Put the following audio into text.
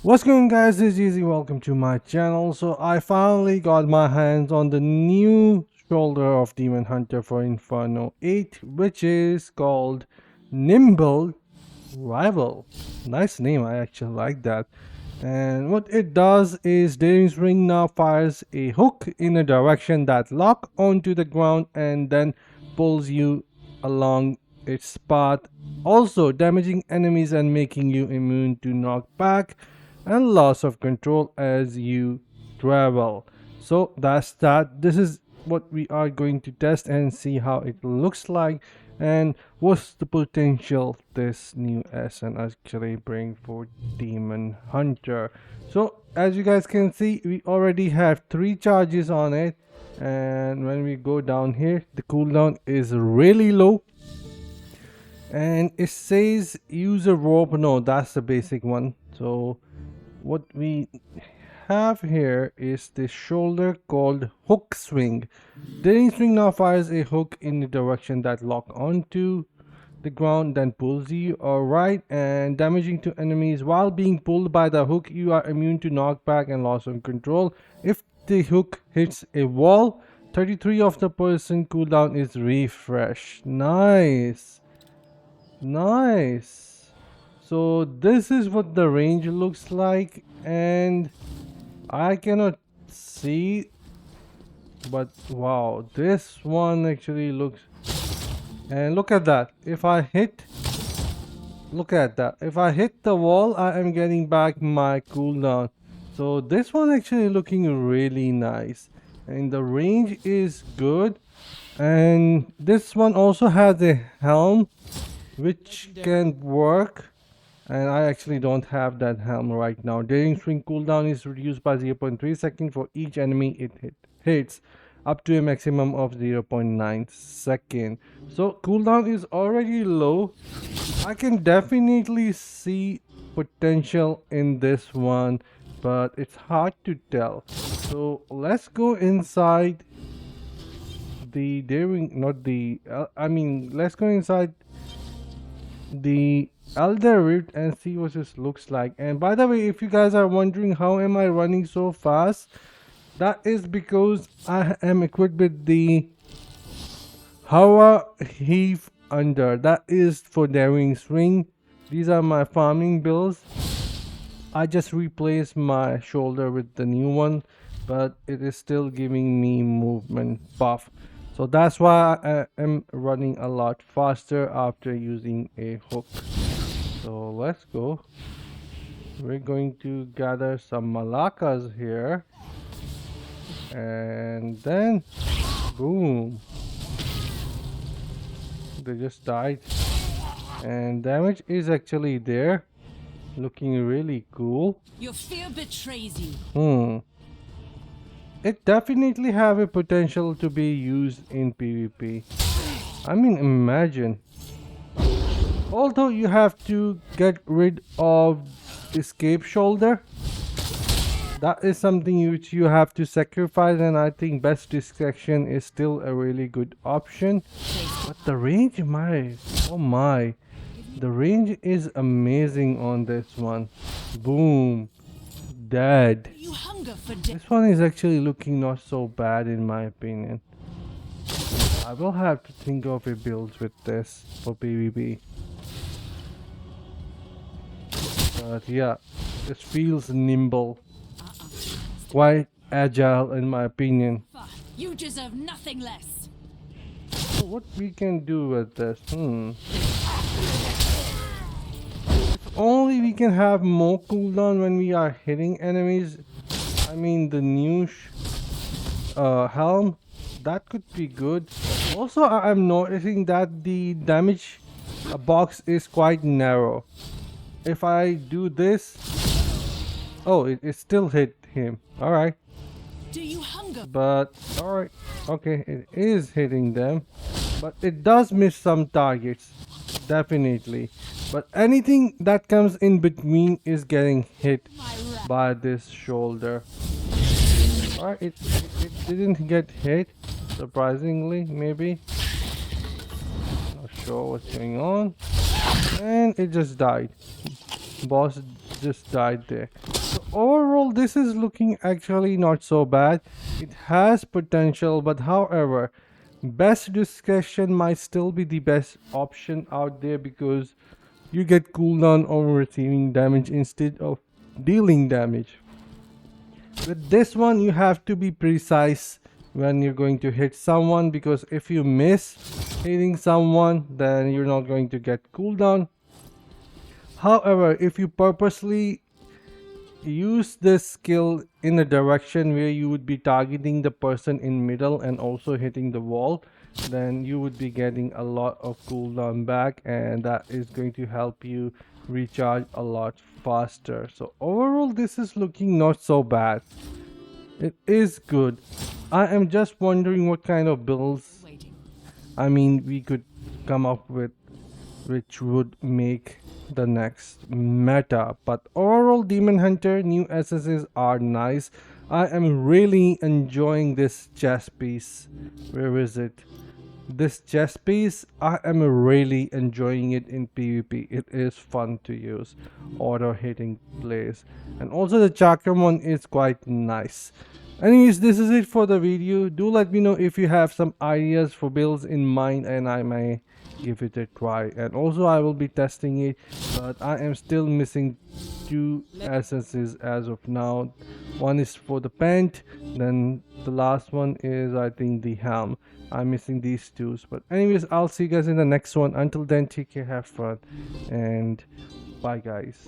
What's going on, guys? This is Easy. Welcome to my channel. So I finally got my hands on the new shoulder of Demon Hunter for Inferno 8, which is called Nimble Rival. Nice name, I actually like that. And what it does is Daring's ring now fires a hook in a direction that lock onto the ground and then pulls you along its path, also damaging enemies and making you immune to knockback and loss of control as you travel. So that's that. This is what we are going to test and see how it looks like and what's the potential this new SN actually bring for Demon Hunter. So as you guys can see, we already have 3 charges on it, and when we go down here, the cooldown is really low, and it says use a rope. No, that's the basic one. So what we have here is the shoulder called hook swing. The swing now fires a hook in the direction that lock onto the ground, then pulls you alright, and damaging to enemies. While being pulled by the hook, you are immune to knockback and loss of control. If the hook hits a wall, 33 of the person cooldown is refreshed. Nice. So this is what the range looks like, and I cannot see, but wow, this one actually looks, and look at that. If I hit, look at that, if I hit the wall, I am getting back my cooldown. So this one actually looking really nice, and the range is good. And this one also has a helm which can work, and I actually don't have that helm right now. Daring swing cooldown is reduced by 0.3 seconds for each enemy it hits, up to a maximum of 0.9 seconds. So cooldown is already low. I can definitely see potential in this one, but it's hard to tell. So let's go inside the daring, not the let's go inside the Elder Rift and see what this looks like. And by the way, if you guys are wondering how am I running so fast, that is because I am equipped with the Hawa Heave Under. That is for Daring Swing. These are my farming builds. I just replaced my shoulder with the new one, but it is still giving me movement buff. So that's why I am running a lot faster after using a hook. So let's go. We're going to gather some malakas here, and then boom, they just died, and damage is actually there, looking really cool. Your fear betrays you. It definitely have a potential to be used in PvP. I mean, imagine. Although you have to get rid of escape shoulder, that is something which you have to sacrifice, and I think best distraction is still a really good option. But the range, oh my, the range is amazing on this one. Boom, dead. You hunger for This one is actually looking not so bad in my opinion. I will have to think of a build with this for PvP. But yeah, it feels nimble, quite agile in my opinion. You deserve nothing less. So what we can do with this? If only we can have more cooldown when we are hitting enemies. I mean, the new helm, that could be good. Also, I'm noticing that the damage box is quite narrow. If I do this, oh, it still hit him. All right. Do you hunger? But all right, okay, it is hitting them, but it does miss some targets, definitely. But anything that comes in between is getting hit by this shoulder. All right, it didn't get hit, surprisingly, maybe. Not sure what's going on, and it just died. Boss just died there. Overall, this is looking actually not so bad. It has potential, but however, best discretion might still be the best option out there because you get cooldown over receiving damage instead of dealing damage. With this one, you have to be precise when you're going to hit someone, because if you miss hitting someone, then you're not going to get cooldown. However, if you purposely use this skill in a direction where you would be targeting the person in middle and also hitting the wall, then you would be getting a lot of cooldown back, and that is going to help you recharge a lot faster. So overall, this is looking not so bad. It is good. I am just wondering what kind of builds, Waiting. I mean, we could come up with which would make the next meta. But overall, Demon Hunter new SSs are nice. I am really enjoying this chest piece. Where is it? This chest piece, I am really enjoying it in PvP. It is fun to use, auto hitting plays, and also the chakram one is quite nice. Anyways, this is it for the video. Do let me know if you have some ideas for builds in mind, and I may give it a try. And also I will be testing it, but I am still missing two essences as of now. One is for the pant, then the last one is I think the helm. I'm missing these two, but anyways, I'll see you guys in the next one. Until then, take care, have fun, and bye guys.